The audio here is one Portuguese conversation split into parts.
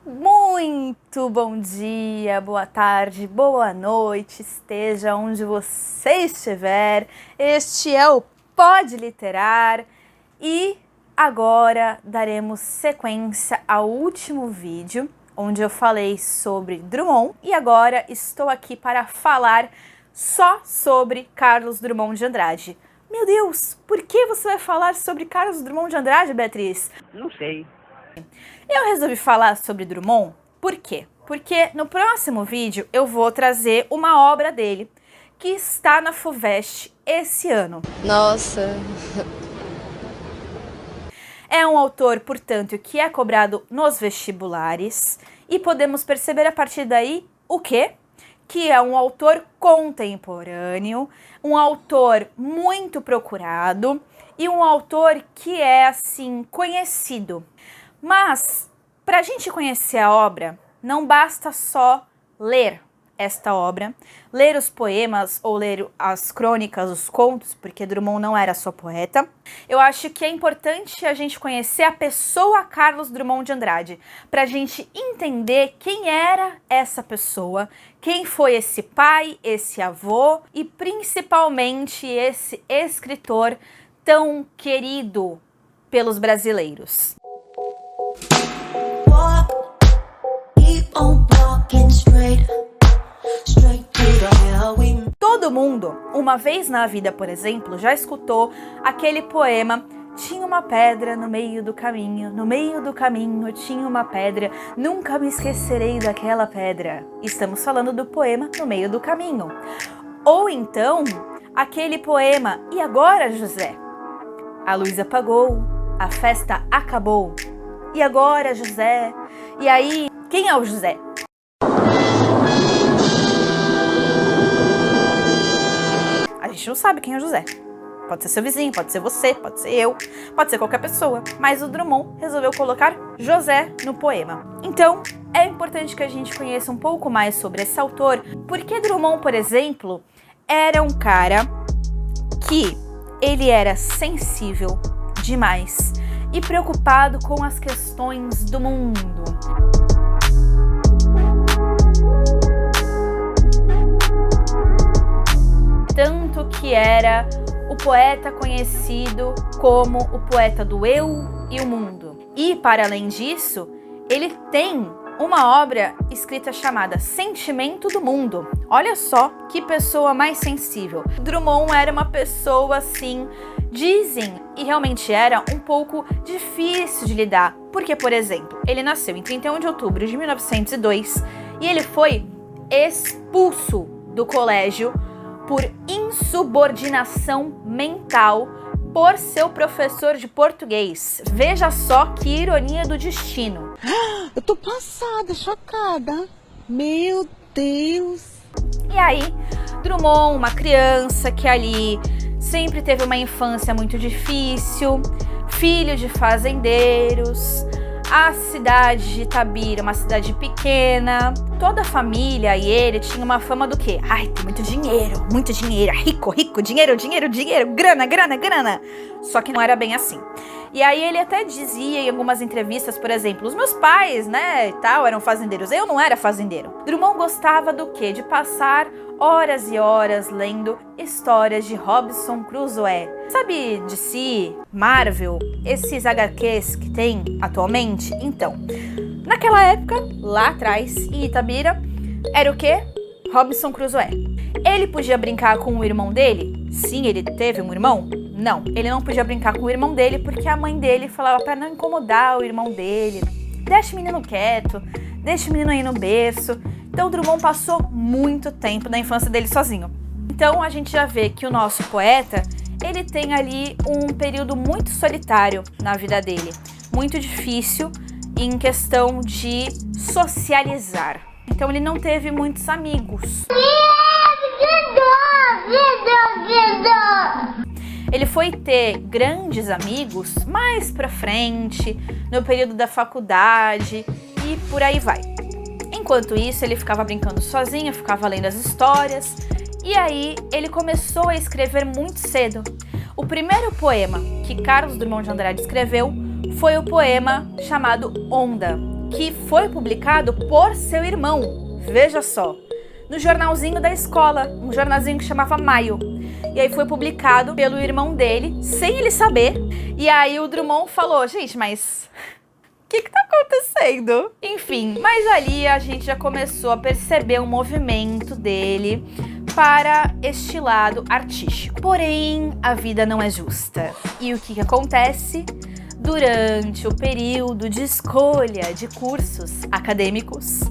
Muito bom dia, boa tarde, boa noite, esteja onde você estiver. Este é o Pode Literar e agora daremos sequência ao último vídeo, onde eu falei sobre Drummond, e agora estou aqui para falar só sobre Carlos Drummond de Andrade. Meu Deus, por que você vai falar sobre Carlos Drummond de Andrade, Beatriz? Não sei. Eu resolvi falar sobre Drummond, por quê? Porque no próximo vídeo eu vou trazer uma obra dele que está na FUVEST esse ano. Nossa! É um autor, portanto, que é cobrado nos vestibulares e podemos perceber a partir daí o quê? Que é um autor contemporâneo, um autor muito procurado e um autor que é, assim, conhecido. Mas, para a gente conhecer a obra, não basta só ler esta obra, ler os poemas ou ler as crônicas, os contos, porque Drummond não era só poeta. Eu acho que é importante a gente conhecer a pessoa Carlos Drummond de Andrade, para a gente entender quem era essa pessoa, quem foi esse pai, esse avô e principalmente esse escritor tão querido pelos brasileiros. Todo mundo, uma vez na vida, por exemplo, já escutou aquele poema "Tinha uma pedra no meio do caminho tinha uma pedra, nunca me esquecerei daquela pedra". Estamos falando do poema "No Meio do Caminho". Ou então, aquele poema "E agora, José? A luz apagou, a festa acabou. E agora, José?". E aí, quem é o José? A gente não sabe quem é o José. Pode ser seu vizinho, pode ser você, pode ser eu, pode ser qualquer pessoa. Mas o Drummond resolveu colocar José no poema. Então, é importante que a gente conheça um pouco mais sobre esse autor, porque Drummond, por exemplo, era um cara que ele era sensível demais e preocupado com as questões do mundo. Tanto que era o poeta conhecido como o poeta do eu e o mundo. E, para além disso, ele tem uma obra escrita chamada Sentimento do Mundo. Olha só que pessoa mais sensível. Drummond era uma pessoa, assim, dizem, e realmente era um pouco difícil de lidar. Porque, por exemplo, ele nasceu em 31 de outubro de 1902 e ele foi expulso do colégio por insubordinação mental por seu professor de português. Veja só que ironia do destino. Eu tô passada, chocada. Meu Deus. E aí, Drummond, uma criança que ali sempre teve uma infância muito difícil, filho de fazendeiros, a cidade de Itabira, uma cidade pequena, toda a família e ele tinha uma fama do quê? Ai, tem muito dinheiro, rico, dinheiro, grana. Só que não era bem assim. E aí ele até dizia em algumas entrevistas, por exemplo, os meus pais, né, e tal, eram fazendeiros, eu não era fazendeiro. Drummond gostava do quê? De passar horas e horas lendo histórias de Robinson Crusoe. Sabe DC, Marvel, esses HQs que tem atualmente? Então, naquela época, lá atrás, em Itabira, era o quê? Robinson Crusoe. Ele podia brincar com o irmão dele? Sim, ele teve um irmão? Não, ele não podia brincar com o irmão dele porque a mãe dele falava para não incomodar o irmão dele. Deixa o menino quieto, deixa o menino aí no berço. Então, Drummond passou muito tempo na infância dele sozinho. Então, a gente já vê que o nosso poeta, ele tem ali um período muito solitário na vida dele. Muito difícil em questão de socializar. Então, ele não teve muitos amigos. Ele foi ter grandes amigos mais pra frente, no período da faculdade e por aí vai. Enquanto isso, ele ficava brincando sozinho, ficava lendo as histórias, e aí ele começou a escrever muito cedo. O primeiro poema que Carlos Drummond de Andrade escreveu foi o poema chamado Onda. que foi publicado por seu irmão, veja só, no jornalzinho da escola, um jornalzinho que chamava Maio. E aí foi publicado pelo irmão dele, sem ele saber. E aí o Drummond falou, gente, mas o que tá acontecendo? Enfim, mas ali a gente já começou a perceber um movimento dele para este lado artístico. Porém, a vida não é justa. E o que acontece? Durante o período de escolha de cursos acadêmicos,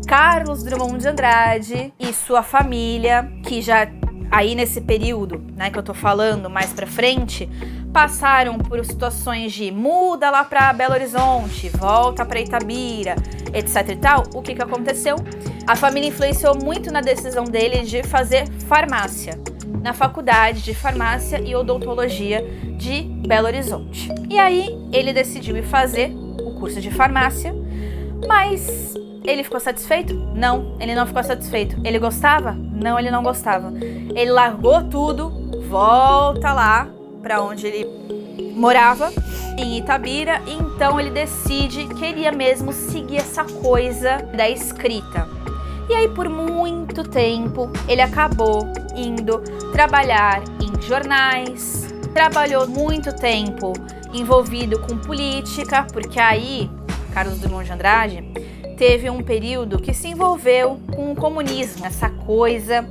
Carlos Drummond de Andrade e sua família, que já aí nesse período, né, que eu tô falando mais pra frente, passaram por situações de muda lá pra Belo Horizonte, volta pra Itabira, etc e tal. O que aconteceu? A família influenciou muito na decisão dele de fazer farmácia, na Faculdade de Farmácia e Odontologia de Belo Horizonte. E aí ele decidiu ir fazer o curso de farmácia, mas ele ficou satisfeito? Não, ele não ficou satisfeito. Ele gostava? Não, ele não gostava. Ele largou tudo, volta lá para onde ele morava, em Itabira, e então ele decide que queria mesmo seguir essa coisa da escrita. E aí por muito tempo ele acabou indo trabalhar em jornais, trabalhou muito tempo envolvido com política, porque aí Carlos Drummond de Andrade teve um período que se envolveu com o comunismo, essa coisa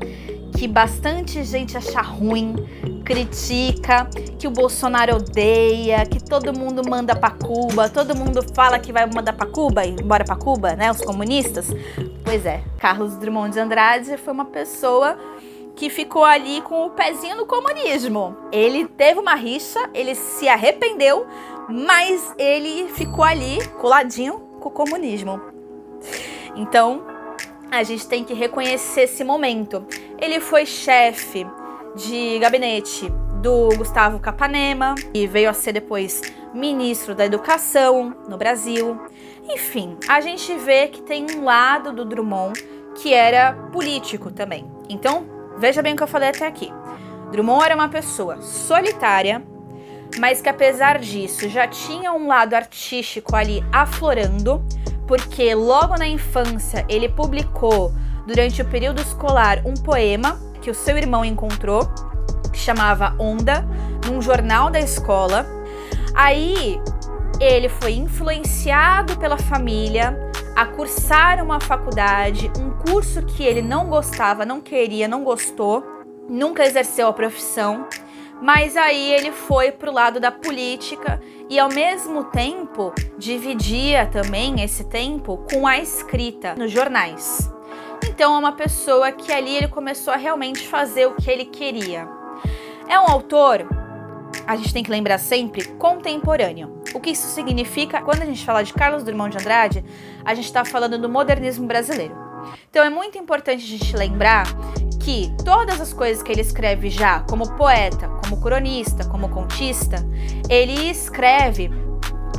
que bastante gente acha ruim, critica, que o Bolsonaro odeia, que todo mundo manda pra Cuba, todo mundo fala que vai mandar pra Cuba, embora pra Cuba, né, os comunistas. Pois é, Carlos Drummond de Andrade foi uma pessoa que ficou ali com o pezinho no comunismo. Ele teve uma rixa, ele se arrependeu, mas ele ficou ali coladinho com o comunismo. Então, a gente tem que reconhecer esse momento. Ele foi chefe de gabinete do Gustavo Capanema e veio a ser depois ministro da Educação no Brasil. Enfim, a gente vê que tem um lado do Drummond que era político também. Então, veja bem o que eu falei até aqui. Drummond era uma pessoa solitária, mas que apesar disso já tinha um lado artístico ali aflorando, porque logo na infância ele publicou, durante o período escolar, um poema que o seu irmão encontrou, que chamava Onda, num jornal da escola. Aí ele foi influenciado pela família a cursar uma faculdade, um curso que ele não gostava, não queria, não gostou, nunca exerceu a profissão. Mas aí ele foi pro lado da política e ao mesmo tempo dividia também esse tempo com a escrita nos jornais. Então é uma pessoa que ali ele começou a realmente fazer o que ele queria. É um autor, a gente tem que lembrar sempre, contemporâneo. O que isso significa? Quando a gente fala de Carlos Drummond de Andrade, a gente está falando do modernismo brasileiro. Então é muito importante a gente lembrar que todas as coisas que ele escreve já como poeta, como cronista, como contista, ele escreve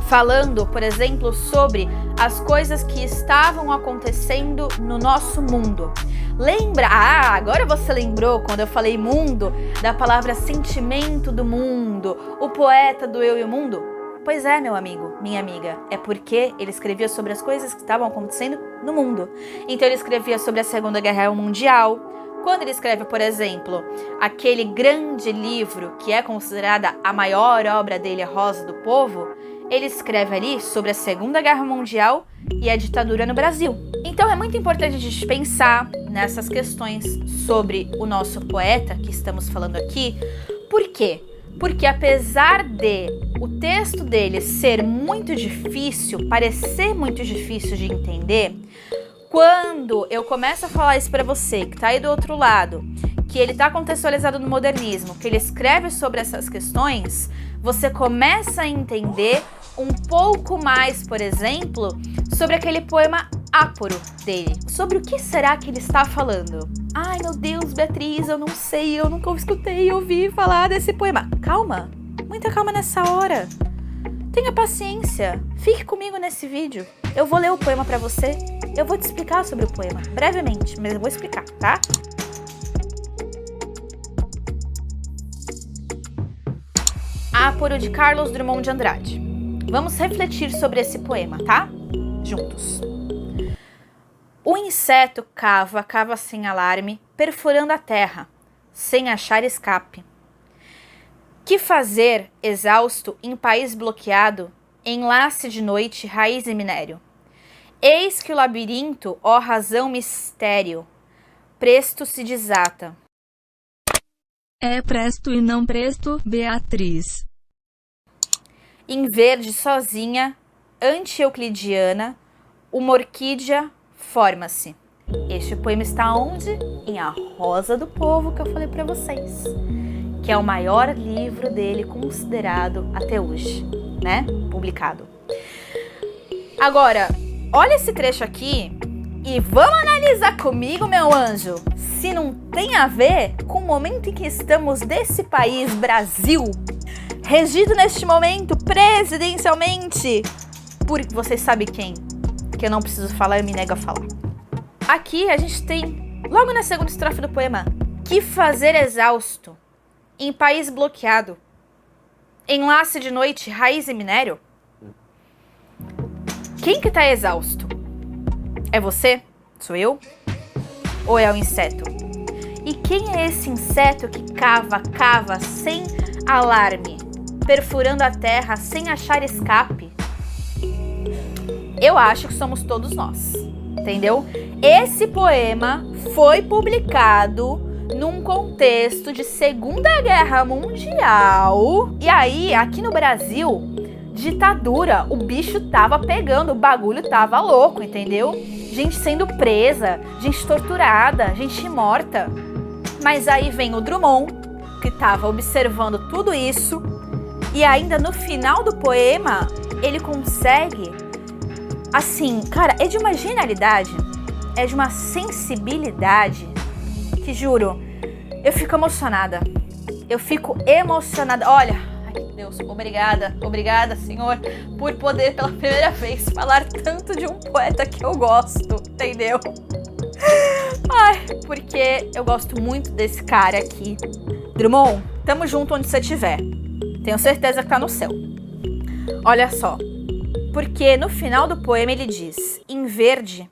falando, por exemplo, sobre as coisas que estavam acontecendo no nosso mundo. Lembra? Ah, agora você lembrou quando eu falei mundo, da palavra sentimento do mundo, o poeta do eu e o mundo? Pois é, meu amigo, minha amiga, é porque ele escrevia sobre as coisas que estavam acontecendo no mundo. Então ele escrevia sobre a Segunda Guerra Mundial. Quando ele escreve, por exemplo, aquele grande livro que é considerada a maior obra dele, A Rosa do Povo, ele escreve ali sobre a Segunda Guerra Mundial e a ditadura no Brasil. Então é muito importante a gente pensar nessas questões sobre o nosso poeta que estamos falando aqui. Por quê? Porque apesar de o texto dele ser muito difícil, parecer muito difícil de entender, quando eu começo a falar isso pra você, que tá aí do outro lado, que ele tá contextualizado no modernismo, que ele escreve sobre essas questões, você começa a entender um pouco mais, por exemplo, sobre aquele poema Áporo dele. Sobre o que será que ele está falando? Ai, meu Deus, Beatriz, eu não sei, eu nunca escutei, ouvi falar desse poema. Calma, muita calma nessa hora. Tenha paciência, fique comigo nesse vídeo. Eu vou ler o poema pra você, eu vou te explicar sobre o poema, brevemente, mas eu vou explicar, tá? Áporo de Carlos Drummond de Andrade. Vamos refletir sobre esse poema, tá? juntos. O inseto cava, cava sem alarme, perfurando a terra, sem achar escape. Que fazer, exausto, em país bloqueado, enlace de noite, raiz e minério? Eis que o labirinto, ó razão mistério, presto se desata. É presto e não presto, Beatriz. Em verde sozinha, anti-euclidiana, uma orquídea forma-se. Este poema está onde? Em A Rosa do Povo, que eu falei para vocês, que é o maior livro dele considerado até hoje, né? Publicado. Agora, olha esse trecho aqui e vamos analisar comigo, meu anjo, se não tem a ver com o momento em que estamos desse país, Brasil, regido neste momento presidencialmente por vocês sabem quem, que eu não preciso falar, eu me nego a falar. Aqui a gente tem, logo na segunda estrofe do poema, que fazer exausto, em país bloqueado, enlace de noite, raiz e minério? Quem que tá exausto? É você? Sou eu? Ou é o inseto? E quem é esse inseto que cava, cava, sem alarme, perfurando a terra, sem achar escape? Eu acho que somos todos nós, entendeu? Esse poema foi publicado num contexto de Segunda Guerra Mundial. E aí, aqui no Brasil, ditadura, o bicho tava pegando, o bagulho tava louco, entendeu? Gente sendo presa, gente torturada, gente morta. Mas aí vem o Drummond, que tava observando tudo isso, e ainda no final do poema, ele consegue, assim, cara, é de uma genialidade, é de uma sensibilidade, que juro, eu fico emocionada. Eu fico emocionada. Olha, ai Deus, obrigada, Senhor, por poder pela primeira vez falar tanto de um poeta que eu gosto, entendeu? Ai, porque eu gosto muito desse cara aqui. Drummond, tamo junto onde você estiver. Tenho certeza que tá no céu. Olha só, porque no final do poema ele diz, em verde,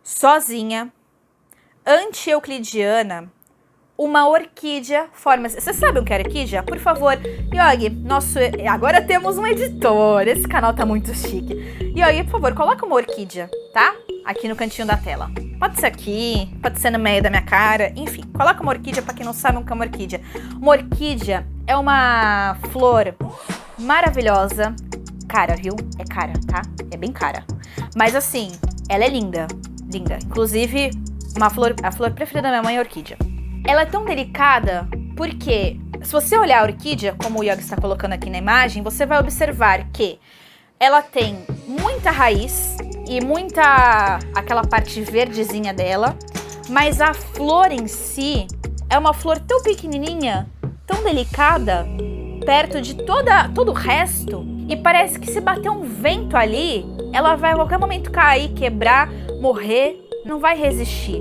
sozinha, anti-euclidiana, uma orquídea forma-se. Você sabe o que é orquídea? Por favor, Yogi, agora temos um editor. Esse canal tá muito chique. Yogi, por favor, coloca uma orquídea, tá? Aqui no cantinho da tela. Pode ser aqui, pode ser no meio da minha cara. Enfim, coloca uma orquídea pra quem não sabe o que é uma orquídea. Uma orquídea é uma flor maravilhosa. Cara, viu? É cara, tá? É bem cara. Mas assim, ela é linda. Linda. Inclusive, a flor preferida da minha mãe é a orquídea. Ela é tão delicada porque, se você olhar a orquídea, como o Yogi está colocando aqui na imagem, você vai observar que ela tem muita raiz e muita aquela parte verdezinha dela, mas a flor em si é uma flor tão pequenininha, tão delicada, perto de todo o resto, e parece que se bater um vento ali, ela vai a qualquer momento cair, quebrar, morrer, não vai resistir.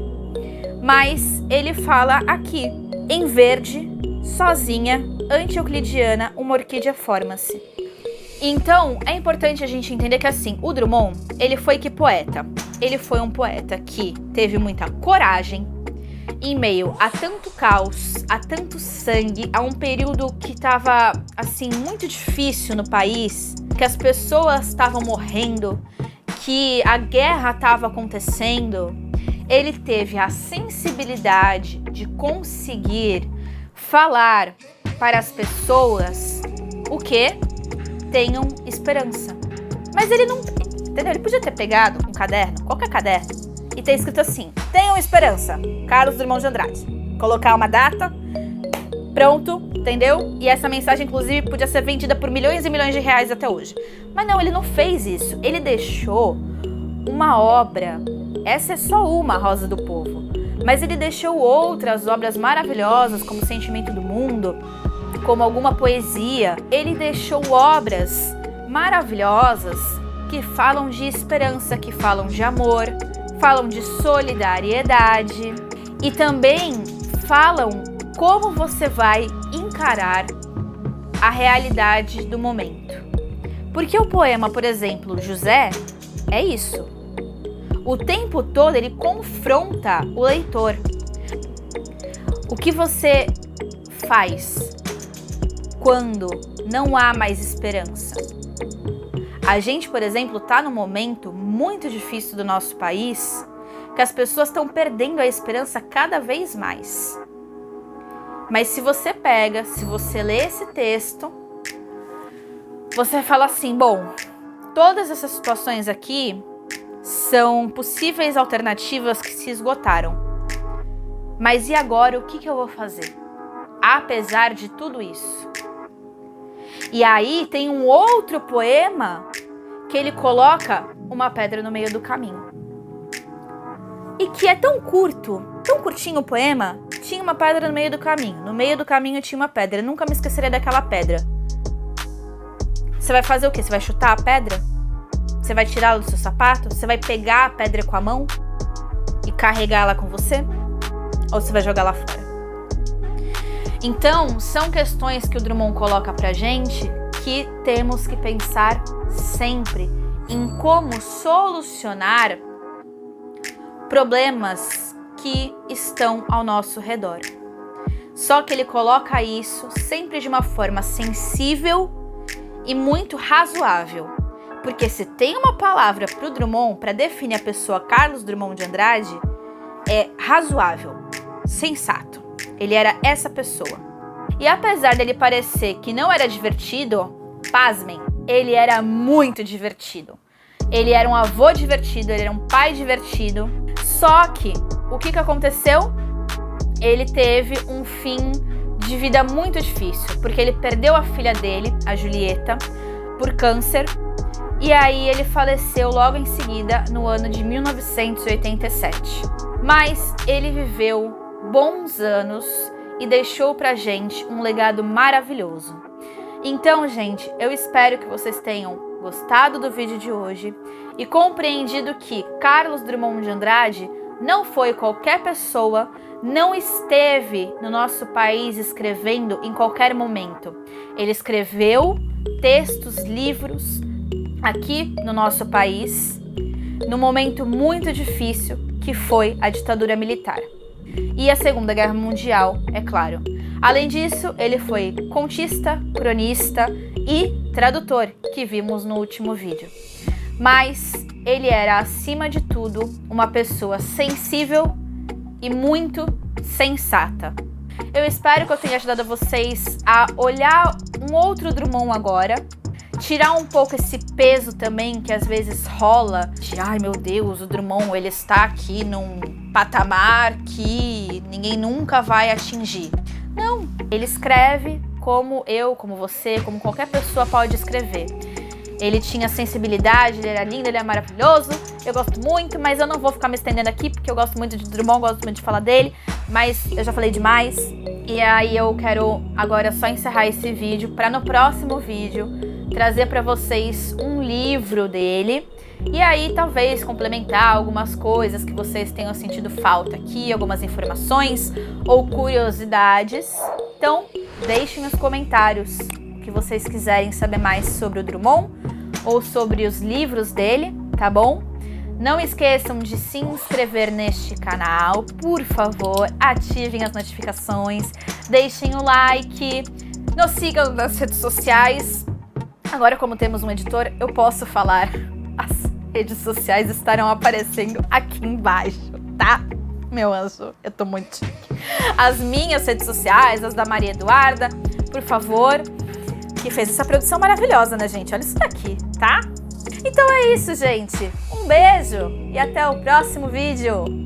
Mas ele fala aqui, em verde, sozinha, anti-euclidiana, uma orquídea forma-se. Então, é importante a gente entender que assim, o Drummond, ele foi que poeta? Ele foi um poeta que teve muita coragem, em meio a tanto caos, a tanto sangue, a um período que estava, assim, muito difícil no país, que as pessoas estavam morrendo, que a guerra estava acontecendo. Ele teve a sensibilidade de conseguir falar para as pessoas o quê? Tenham esperança. Mas ele não, entendeu? Ele podia ter pegado um caderno, qualquer caderno, e ter escrito assim, tenham esperança, Carlos Drummond de Andrade. Colocar uma data, pronto, entendeu? E essa mensagem, inclusive, podia ser vendida por milhões e milhões de reais até hoje. Mas não, ele não fez isso. Ele deixou uma obra. Essa é só uma, Rosa do Povo. Mas ele deixou outras obras maravilhosas, como Sentimento do Mundo, como alguma poesia. Ele deixou obras maravilhosas que falam de esperança, que falam de amor, falam de solidariedade e também falam como você vai encarar a realidade do momento. Porque o poema, por exemplo, José, É isso. O tempo todo ele confronta o leitor. O que você faz quando não há mais esperança? A gente, por exemplo, está num momento muito difícil do nosso país, que as pessoas estão perdendo a esperança cada vez mais. Mas se você lê esse texto, você fala assim, bom, todas essas situações aqui são possíveis alternativas que se esgotaram. Mas e agora, o que eu vou fazer? Apesar de tudo isso. E aí tem um outro poema que ele coloca uma pedra no meio do caminho. E que é tão curtinho o poema, tinha uma pedra no meio do caminho. No meio do caminho tinha uma pedra, eu nunca me esquecerei daquela pedra. Você vai fazer o quê? Você vai chutar a pedra? Você vai tirá-la do seu sapato? Você vai pegar a pedra com a mão e carregá-la com você? Ou você vai jogar lá fora? Então, são questões que o Drummond coloca pra gente que temos que pensar sempre em como solucionar problemas que estão ao nosso redor. Só que ele coloca isso sempre de uma forma sensível e muito razoável. Porque se tem uma palavra para o Drummond, para definir a pessoa Carlos Drummond de Andrade, é razoável, sensato. Ele era essa pessoa. E apesar dele parecer que não era divertido, pasmem, ele era muito divertido. Ele era um avô divertido, ele era um pai divertido. Só que, o que aconteceu? Ele teve um fim de vida muito difícil, porque ele perdeu a filha dele, a Julieta, por câncer. E aí ele faleceu logo em seguida, no ano de 1987. Mas ele viveu bons anos e deixou pra gente um legado maravilhoso. Então, gente, eu espero que vocês tenham gostado do vídeo de hoje e compreendido que Carlos Drummond de Andrade não foi qualquer pessoa, não esteve no nosso país escrevendo em qualquer momento. Ele escreveu textos, livros aqui no nosso país, num momento muito difícil que foi a ditadura militar. E a Segunda Guerra Mundial, é claro. Além disso, ele foi contista, cronista e tradutor, que vimos no último vídeo. Mas ele era, acima de tudo, uma pessoa sensível e muito sensata. Eu espero que eu tenha ajudado vocês a olhar um outro Drummond agora, tirar um pouco esse peso também que às vezes rola de, ai meu Deus, o Drummond ele está aqui num patamar que ninguém nunca vai atingir. Não, ele escreve como eu, como você, como qualquer pessoa pode escrever. Ele tinha sensibilidade, ele era lindo, ele é maravilhoso, eu gosto muito, mas eu não vou ficar me estendendo aqui porque eu gosto muito de Drummond, gosto muito de falar dele, mas eu já falei demais. E aí eu quero agora só encerrar esse vídeo para no próximo vídeo trazer para vocês um livro dele e aí talvez complementar algumas coisas que vocês tenham sentido falta aqui, algumas informações ou curiosidades. Então deixem nos comentários o que vocês quiserem saber mais sobre o Drummond ou sobre os livros dele, tá bom? Não esqueçam de se inscrever neste canal, por favor, ativem as notificações, deixem o like, nos sigam nas redes sociais. Agora, como temos um editor, eu posso falar. As redes sociais estarão aparecendo aqui embaixo, tá? Meu anjo, eu tô muito chique. As minhas redes sociais, as da Maria Eduarda, por favor, que fez essa produção maravilhosa, né, gente? Olha isso daqui, tá? Então é isso, gente. Um beijo e até o próximo vídeo.